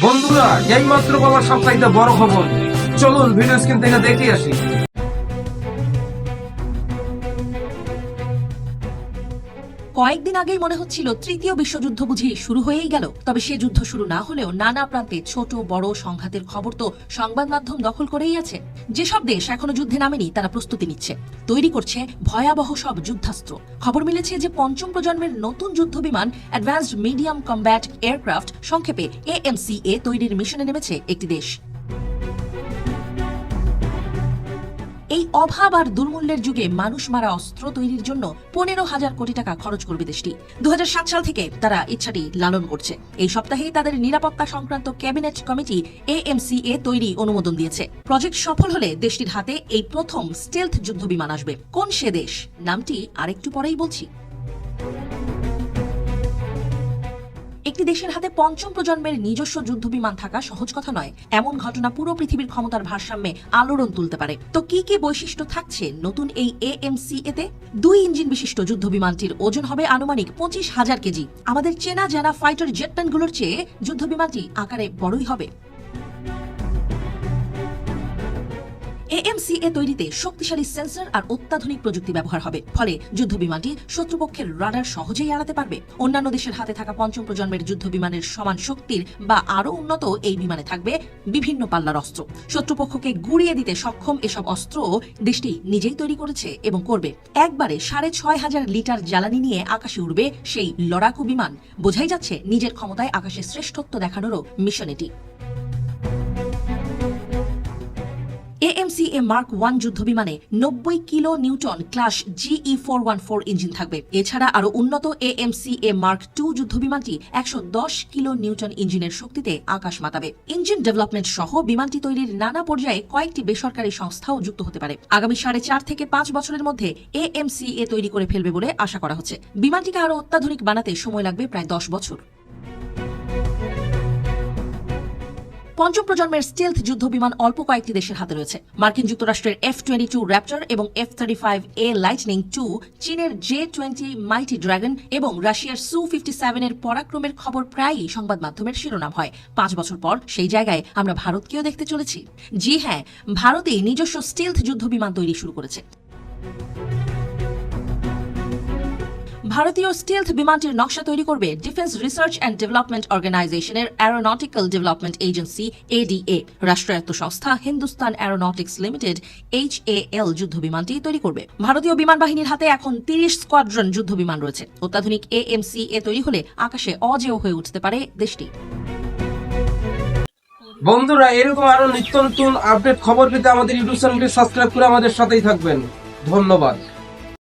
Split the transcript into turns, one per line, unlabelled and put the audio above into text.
বন্ধুরা, এইমাত্র পাওয়া সবচাইতে বড় খবর, চলুন ভিডিও স্ক্রিন থেকে দেখে আসি।
কয়েকদিন আগেই মনে হচ্ছিল তৃতীয় বিশ্বযুদ্ধ বুঝি শুরু হয়েই গেল। তবে সে যুদ্ধ শুরু না হলেও নানা প্রান্তে ছোট বড় সংঘাতের খবর তো সংবাদ মাধ্যম দখল করেই আছে। যেসব দেশ এখনো যুদ্ধে নামেনি তারা প্রস্তুতি নিচ্ছে, তৈরি করছে ভয়াবহ সব যুদ্ধাস্ত্র। খবর মিলেছে যে পঞ্চম প্রজন্মের নতুন যুদ্ধ বিমান অ্যাডভান্সড মিডিয়াম কমব্যাট এয়ারক্রাফট সংক্ষেপে AMCA তৈরির মিশনে নেমেছে একটি দেশ। এই অভাব আর দুর্মূল্যের যুগে মানুষ মারা অস্ত্র তৈরির জন্য 15,000 কোটি টাকা খরচ করবে দেশটি। 2007 সাল থেকে তারা ইচ্ছাটি লালন করছে। এই সপ্তাহেই তাদের নিরাপত্তা সংক্রান্ত ক্যাবিনেট কমিটি AMCA তৈরি অনুমোদন দিয়েছে। প্রজেক্ট সফল হলে দেশটির হাতে এই প্রথম স্টেলথ যুদ্ধ বিমান আসবে। কোন সে দেশ, নামটি আরেকটু পরেই বলছি। একটি দেশের হাতে পঞ্চম প্রজন্মের নিজস্ব যুদ্ধ বিমান থাকা সহজ কথা নয়। এমন ঘটনা পুরো পৃথিবীর ক্ষমতার ভারসাম্যে আলোড়ন তুলতে পারে। তো কি কি বৈশিষ্ট্য থাকছে নতুন এই AMCA তে? 2 ইঞ্জিন বিশিষ্ট যুদ্ধ বিমানটির ওজন হবে আনুমানিক 25,000 কেজি। আমাদের চেনা জানা ফাইটার জেটপ্লেনগুলোর চেয়ে যুদ্ধ বিমানটি আকারে বড়ই হবে। AMCA তৈরিতে শক্তিশালী সেন্সর আর অত্যাধুনিক প্রযুক্তি ব্যবহার হবে, ফলে যুদ্ধ বিমানটি শত্রুপক্ষের রাডার সহজেই এড়াতে পারবে। অন্যান্য দেশের হাতে থাকা পঞ্চম প্রজন্মের যুদ্ধ বিমানের সমান শক্তির বা আরও উন্নত এই বিমানে থাকবে বিভিন্ন পাল্লার অস্ত্র। শত্রুপক্ষকে গুড়িয়ে দিতে সক্ষম এসব অস্ত্র দেশটি নিজেই তৈরি করেছে এবং করবে। একবারে 6,500 লিটার জ্বালানি নিয়ে আকাশে উড়বে সেই লড়াকু বিমান। বোঝাই যাচ্ছে নিজের ক্ষমতায় আকাশে শ্রেষ্ঠত্ব দেখানোরও মিশন এটি। AMCA মার্ক 1 যুদ্ধ বিমানে 90 kilo Newton class GE414 engine থাকবে। এছাড়া আরো উন্নত AMCA মার্ক 2 যুদ্ধ বিমানটি 110 কিলো নিউটন ইঞ্জিনের শক্তিতে আকাশ মাতাবে। ইঞ্জিন ডেভেলপমেন্ট সহ বিমানটি তৈরির নানা পর্যায়ে কয়েকটি বেসরকারি সংস্থাও যুক্ত হতে পারে। আগামী 4.5 থেকে 5 বছরের মধ্যে AMCA তৈরি করে ফেলবে বলে আশা করা হচ্ছে। বিমানটিকে আরো অত্যাধুনিক বানাতে সময় লাগবে প্রায় 10 বছর। পঞ্চম প্রজন্মের স্টেলথ যুদ্ধ বিমান অল্প কয়েকটি দেশের হাতে রয়েছে। মার্কিন যুক্তরাষ্ট্রের F-22 র্যাপটর এবং F-35A লাইটনিং 2, চীনের J-20 মাইটি ড্রাগন এবং রাশিয়ার Su-57 এর পরাক্রমের খবর প্রায়ই সংবাদ মাধ্যমের শিরোনাম হয়। 5 বছর পর সেই জায়গায় আমরা ভারতকেও দেখতে চলেছি। জি হ্যাঁ, ভারতেই নিজস্ব স্টেলথ যুদ্ধ বিমান তৈরি শুরু করেছে। ভারতীয় স্টেলথ বিমানটির নকশা তৈরি করবে ডিফেন্স রিসার্চ অ্যান্ড ডেভেলপমেন্ট অর্গানাইজেশনের অ্যারোনটিক্যাল ডেভেলপমেন্ট এজেন্সি ADA। রাষ্ট্রায়ত্ত সংস্থা হিন্দুস্তান অ্যারোনটিক্স লিমিটেড HAL যুদ্ধ বিমানটি তৈরি করবে। ভারতীয় বিমান বাহিনীর হাতে এখন 30 স্কোয়াড্রন যুদ্ধ বিমান রয়েছে। অত্যাধুনিক AMCA তৈরি হলে আকাশে অজেয় হয়ে উঠতে পারে দেশটি।
বন্ধুরা, এরকম আরো নিত্য নতুন আপডেট খবর পেতে আমাদের ইউটিউব চ্যানেলটি সাবস্ক্রাইব করে আমাদের সাথেই থাকবেন। ধন্যবাদ।